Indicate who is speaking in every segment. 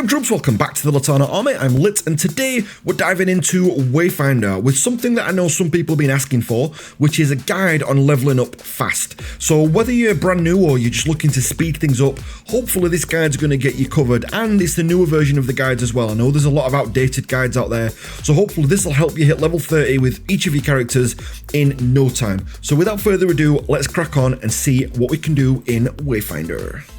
Speaker 1: Hey troops, welcome back to the Latana Army. I'm Lit, and today we're diving into Wayfinder with something that I know some people have been asking for, which is a guide on leveling up fast. So whether you're brand new or you're just looking to speed things up, hopefully this guide's going to get you covered, and it's the newer version of the guides as well. I know there's a lot of outdated guides out there, so hopefully this will help you hit level 30 with each of your characters in no time. So without further ado, let's crack on and see what we can do in Wayfinder.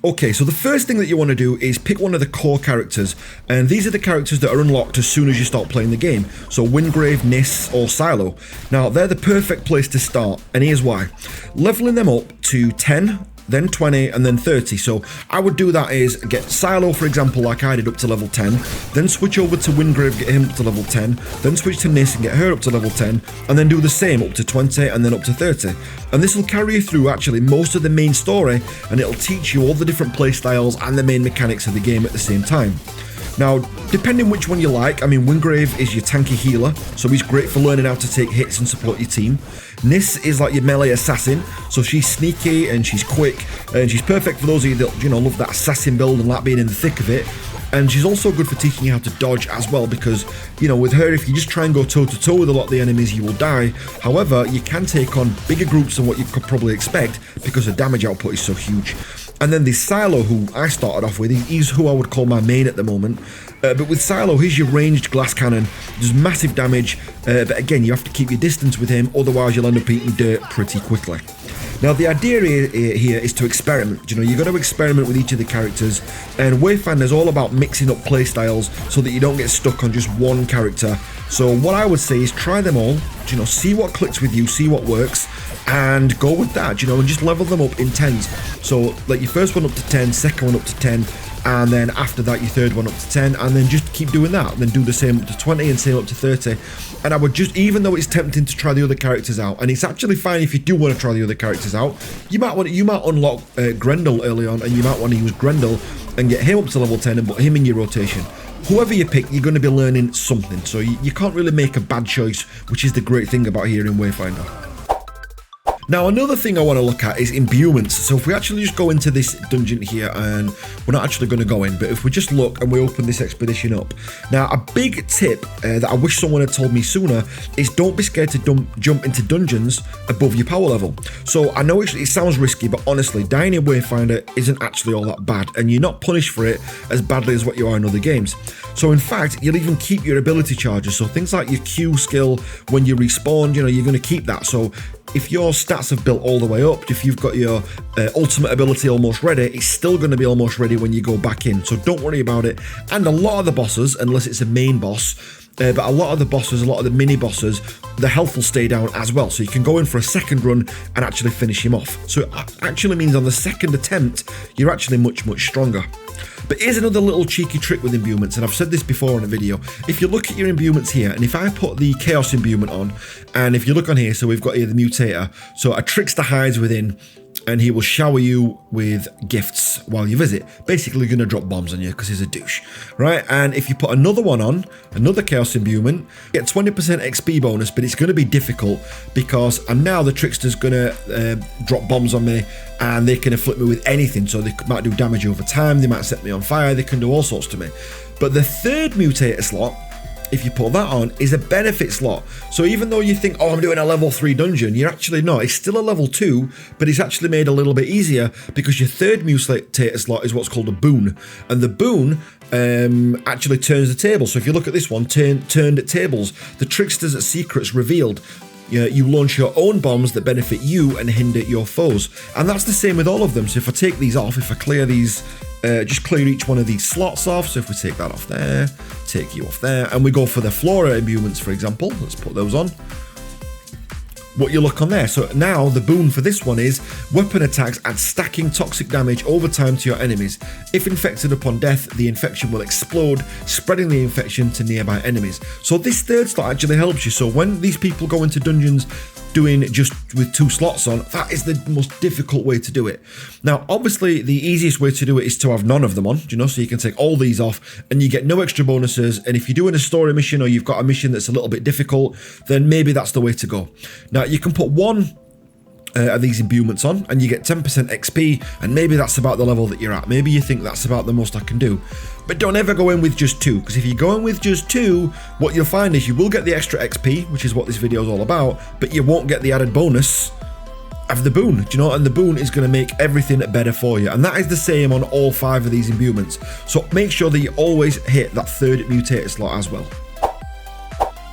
Speaker 1: Okay, so the first thing that you want to do is pick one of the core characters, and these are the characters that are unlocked as soon as you start playing the game. So Wingrave, Nis, or Silo. Now, they're the perfect place to start, and here's why. Leveling them up to 10, then 20, and then 30. So I would do that is get Silo, for example, like I did, up to level 10, then switch over to Wingrave, get him up to level 10, then switch to Nis and get her up to level 10, and then do the same up to 20 and then up to 30. And this will carry you through actually most of the main story, and it'll teach you all the different playstyles and the main mechanics of the game at the same time. Now, depending which one you like, I mean, Wingrave is your tanky healer, so he's great for learning how to take hits and support your team. Nis is like your melee assassin, so she's sneaky and she's quick, and she's perfect for those of you that, love that assassin build and like being in the thick of it. And she's also good for teaching you how to dodge as well, because, with her, if you just try and go toe-to-toe with a lot of the enemies, you will die. However, you can take on bigger groups than what you could probably expect, because her damage output is so huge. And then this Silo, who I started off with, he's who I would call my main at the moment. But with Silo, he's your ranged glass cannon, does massive damage, but again, you have to keep your distance with him, otherwise you'll end up eating dirt pretty quickly. Now, the idea here is to experiment. You've got to experiment with each of the characters, and Wayfinder is all about mixing up playstyles so that you don't get stuck on just one character. So what I would say is try them all, see what clicks with you, see what works, and go with that, and just level them up in tens. So like your first one up to 10, second one up to 10, and then after that your third one up to 10, and then just keep doing that, and then do the same up to 20 and same up to 30. And I would just, even though it's tempting to try the other characters out, and it's actually fine if you do want to try the other characters out, you might unlock Grendel early on, and you might want to use Grendel and get him up to level 10 and put him in your rotation. Whoever you pick, you're going to be learning something, so you can't really make a bad choice, which is the great thing about here in Wayfinder. Now, another thing I want to look at is Imbuments. So if we actually just go into this dungeon here, and we're not actually going to go in, but if we just look and we open this expedition up. Now, a big tip that I wish someone had told me sooner is don't be scared to jump into dungeons above your power level. So I know it sounds risky, but honestly, dying in Wayfinder isn't actually all that bad, and you're not punished for it as badly as what you are in other games. So in fact, you'll even keep your ability charges. So things like your Q skill, when you respawn, you're going to keep that. So if your stats have built all the way up, if you've got your ultimate ability almost ready, it's still going to be almost ready when you go back in. So don't worry about it. And a lot of the bosses, unless it's a main boss, but a lot of the bosses, a lot of the mini bosses, the health will stay down as well. So you can go in for a second run and actually finish him off. So it actually means on the second attempt, you're actually much, much stronger. But here's another little cheeky trick with Imbuments, and I've said this before in a video. If you look at your Imbuments here, and if I put the Chaos Imbuement on, and if you look on here, so we've got here the Mutator, so a Trickster hides within, and he will shower you with gifts while you visit. Basically going to drop bombs on you because he's a douche, right? And if you put another one on, another Chaos Imbuement, you get 20% XP bonus, but it's going to be difficult because now the Trickster's going to drop bombs on me, and they can afflict me with anything. So they might do damage over time, they might set me on fire, they can do all sorts to me. But the third Mutator slot, if you put that on, is a benefit slot. So even though you think, oh, I'm doing a level 3 dungeon, you're actually not. It's still a level 2, but it's actually made a little bit easier because your third Mutator slot is what's called a boon. And the boon actually turns the table. So if you look at this one, turned at tables, the Tricksters at Secrets revealed. You launch your own bombs that benefit you and hinder your foes. And that's the same with all of them. So if I take these off, if I clear these, just clear each one of these slots off. So if we take that off there, take you off there, and we go for the Flora Imbuments, for example. Let's put those on. What you look on there. So now the boon for this one is weapon attacks add stacking toxic damage over time to your enemies. If infected upon death, the infection will explode, spreading the infection to nearby enemies. So this third slot actually helps you. So when these people go into dungeons doing just with 2 slots on, that is the most difficult way to do it. Now, obviously, the easiest way to do it is to have none of them on, so you can take all these off and you get no extra bonuses. And if you're doing a story mission or you've got a mission that's a little bit difficult, then maybe that's the way to go. Now, you can put one of these Imbuments on, and you get 10% XP, and maybe that's about the level that you're at. Maybe you think that's about the most I can do. But don't ever go in with just 2, because if you go in with just 2, what you'll find is you will get the extra XP, which is what this video is all about, but you won't get the added bonus of the boon, do you know? And the boon is going to make everything better for you, and that is the same on all 5 of these Imbuments. So make sure that you always hit that 3rd mutator slot as well.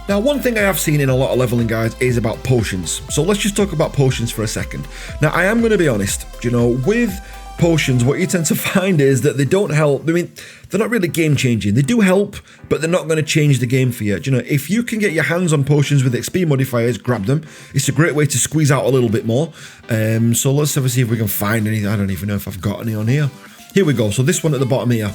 Speaker 1: Now, one thing I have seen in a lot of leveling guides is about potions. So let's just talk about potions for a second. Now, I am going to be honest, you know, with potions, what you tend to find is that they don't help. I mean, they're not really game changing. They do help, but they're not going to change the game for you. Do you know, if you can get your hands on potions with XP modifiers, grab them. It's a great way to squeeze out a little bit more. So let's have a see if we can find anything. I don't even know if I've got any on here. Here we go. So this one at the bottom here.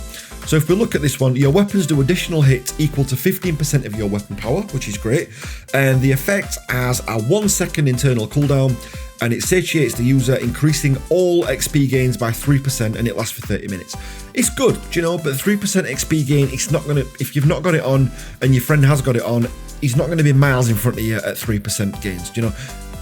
Speaker 1: So if we look at this one, your weapons do additional hits equal to 15% of your weapon power, which is great. And the effect has a 1 second internal cooldown, and it satiates the user, increasing all XP gains by 3%, and it lasts for 30 minutes. It's good, do you know, but 3% XP gain, it's not gonna, if you've not got it on and your friend has got it on, he's not gonna be miles in front of you at 3% gains, do you know?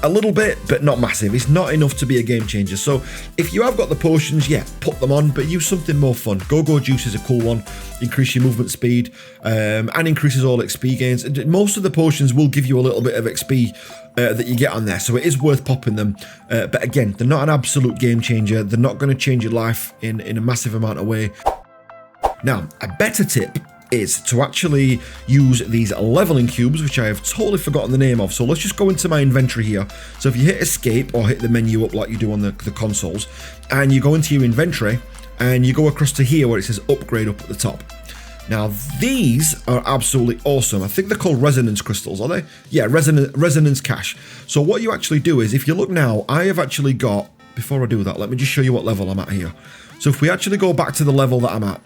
Speaker 1: A little bit, but not massive. It's not enough to be a game changer. So if you have got the potions, yeah, put them on, but use something more fun. Go-Go Juice is a cool one. Increase your movement speed, and increases all XP gains. Most of the potions will give you a little bit of XP that you get on there, so it is worth popping them. But again, they're not an absolute game changer. They're not going to change your life in a massive amount of way. Now, a better tip is to actually use these leveling cubes, which I have totally forgotten the name of. So let's just go into my inventory here. So if you hit escape or hit the menu up like you do on the consoles, and you go into your inventory and you go across to here where it says upgrade up at the top. Now these are absolutely awesome. I think they're called resonance crystals, are they? Yeah, resonance cache. So what you actually do is, if you look now, I have actually got, before I do that, let me just show you what level I'm at here. So if we actually go back to the level that I'm at,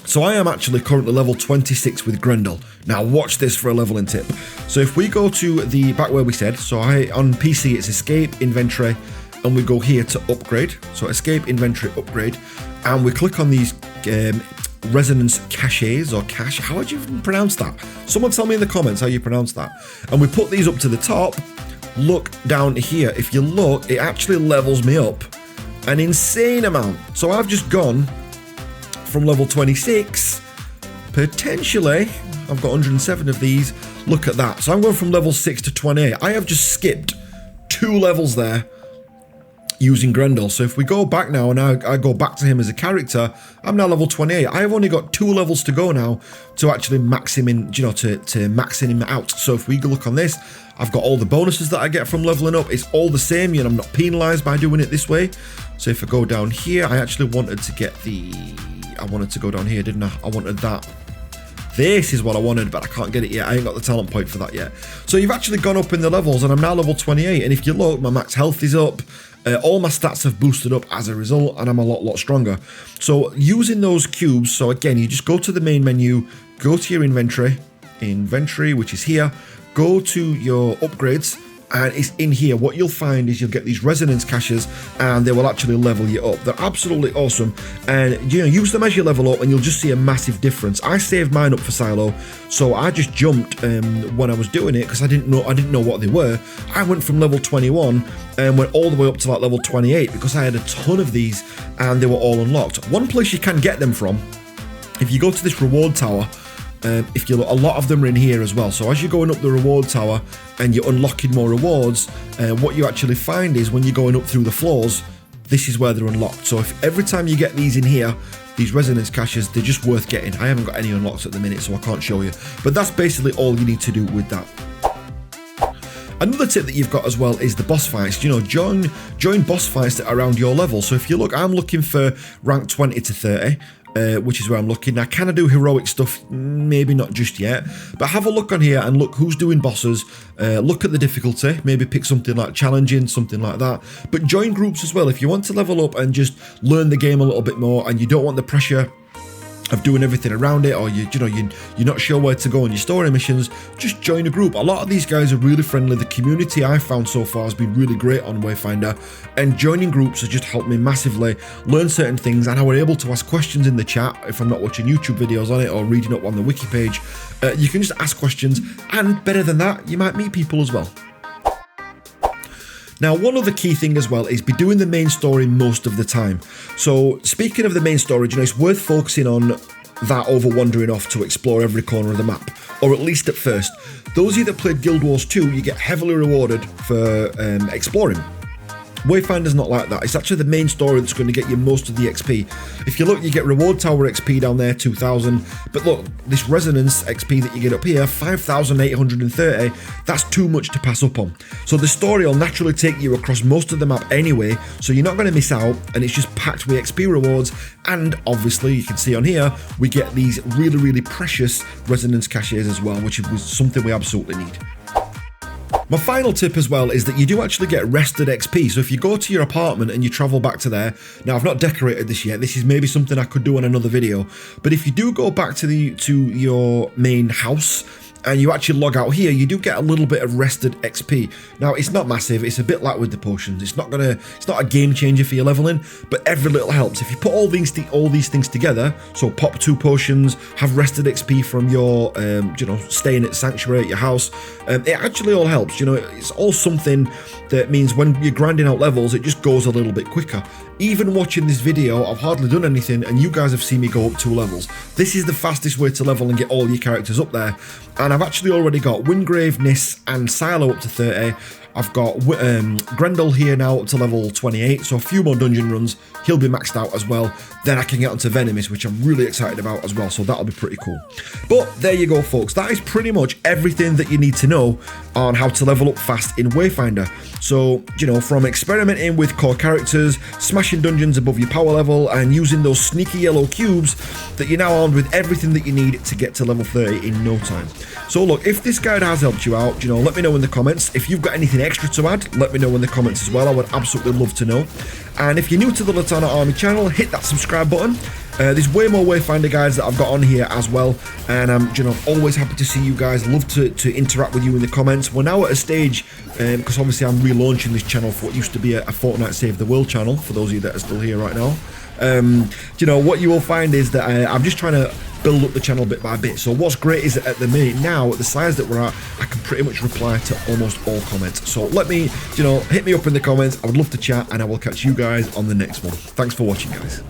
Speaker 1: so I am actually currently level 26 with Grendel. Now watch this for a leveling tip. So if we go to the back where we said, so on PC it's escape, inventory, and we go here to upgrade. So escape, inventory, upgrade, and we click on these resonance caches or cache. How would you even pronounce that? Someone tell me in the comments how you pronounce that. And we put these up to the top. Look down here. If you look, it actually levels me up an insane amount. So I've just gone from level 26, potentially, I've got 107 of these, look at that. So I'm going from level 6 to 28. I have just skipped 2 levels there using Grendel. So if we go back now and I go back to him as a character, I'm now level 28. I have only got 2 levels to go now to actually max him in, you know, to maxing him out. So if we look on this, I've got all the bonuses that I get from leveling up. It's all the same, you know, I'm not penalized by doing it this way. So if I go down here, I actually wanted to get I wanted to go down here, didn't I? I wanted that. This is what I wanted, but I can't get it yet. I ain't got the talent point for that yet. So you've actually gone up in the levels, and I'm now level 28. And if you look, my max health is up. All my stats have boosted up as a result, and I'm a lot stronger. So using those cubes, so again, you just go to the main menu, go to your inventory, which is here, go to your upgrades, and it's in here. What you'll find is you'll get these resonance caches, and they will actually level you up. They're absolutely awesome, and you know, use them as you level up and you'll just see a massive difference. I saved mine up for silo, so I just jumped when I was doing it because I didn't know what they were. I went from level 21 and went all the way up to like level 28 because I had a ton of these and they were all unlocked. One place you can get them from, if you go to this reward tower, if you look, a lot of them are in here as well. So as you're going up the reward tower and you're unlocking more rewards, what you actually find is when you're going up through the floors, this is where they're unlocked. So if every time you get these in here, these resonance caches, they're just worth getting. I haven't got any unlocks at the minute, so I can't show you. But that's basically all you need to do with that. Another tip that you've got as well is the boss fights. You know, join boss fights that are around your level. So if you look, I'm looking for rank 20 to 30. Which is where I'm looking. Now, can I do heroic stuff? Maybe not just yet, but have a look on here and look who's doing bosses. Look at the difficulty, maybe pick something like challenging, something like that. But join groups as well. If you want to level up and just learn the game a little bit more and you don't want the pressure of doing everything around it, or you're not sure where to go on your story missions, just join a group. A lot of these guys are really friendly. The community I've found so far has been really great on Wayfinder, and joining groups has just helped me massively learn certain things, and I were able to ask questions in the chat if I'm not watching YouTube videos on it or reading up on the wiki page. You can just ask questions, and better than that, you might meet people as well. Now, one other key thing as well is be doing the main story most of the time. So speaking of the main story, you know, it's worth focusing on that over wandering off to explore every corner of the map, or at least at first. Those of you that played Guild Wars 2, you get heavily rewarded for exploring. Wayfinder's not like that. It's actually the main story that's going to get you most of the XP. If you look, you get Reward Tower XP down there, 2,000. But look, this Resonance XP that you get up here, 5,830, that's too much to pass up on. So the story will naturally take you across most of the map anyway, so you're not going to miss out, and it's just packed with XP rewards. And obviously, you can see on here, we get these really, really precious Resonance caches as well, which is something we absolutely need. My final tip as well is that you do actually get rested XP. So if you go to your apartment and you travel back to there, now I've not decorated this yet, this is maybe something I could do on another video, but if you do go back to your main house and you actually log out here, you do get a little bit of rested XP. Now, it's not massive, it's a bit like with the potions. It's not a game changer for your leveling, but every little helps. If you put all these things together, so pop 2 potions, have rested XP from your, you know, staying at Sanctuary at your house, it actually all helps. You know, it's all something that means when you're grinding out levels, it just goes a little bit quicker. Even watching this video, I've hardly done anything, and you guys have seen me go up 2 levels. This is the fastest way to level and get all your characters up there. And I've actually already got Wingrave, Nis, and Silo up to 30. I've got Grendel here now up to level 28, so a few more dungeon runs, he'll be maxed out as well. Then I can get onto Venomous, which I'm really excited about as well, so that'll be pretty cool. But there you go, folks. That is pretty much everything that you need to know on how to level up fast in Wayfinder. So, you know, from experimenting with core characters, smashing dungeons above your power level, and using those sneaky yellow cubes, that you're now armed with everything that you need to get to level 30 in no time. So look, if this guide has helped you out, you know, let me know in the comments. If you've got anything extra to add, let me know in the comments as well. I would absolutely love to know. And if you're new to the Latana Army channel, hit that subscribe button. There's way more Wayfinder guides that I've got on here as well, and I'm, you know, always happy to see you guys. Love to interact with you in the comments. We're now at a stage, because obviously I'm relaunching this channel for what used to be a Fortnite Save the World channel, for those of you that are still here right now. You know, what you will find is that I'm just trying to build up the channel bit by bit. So what's great is that at the minute now, at the size that we're at, I can pretty much reply to almost all comments. So let me, you know, hit me up in the comments. I would love to chat, and I will catch you guys on the next one. Thanks for watching, guys.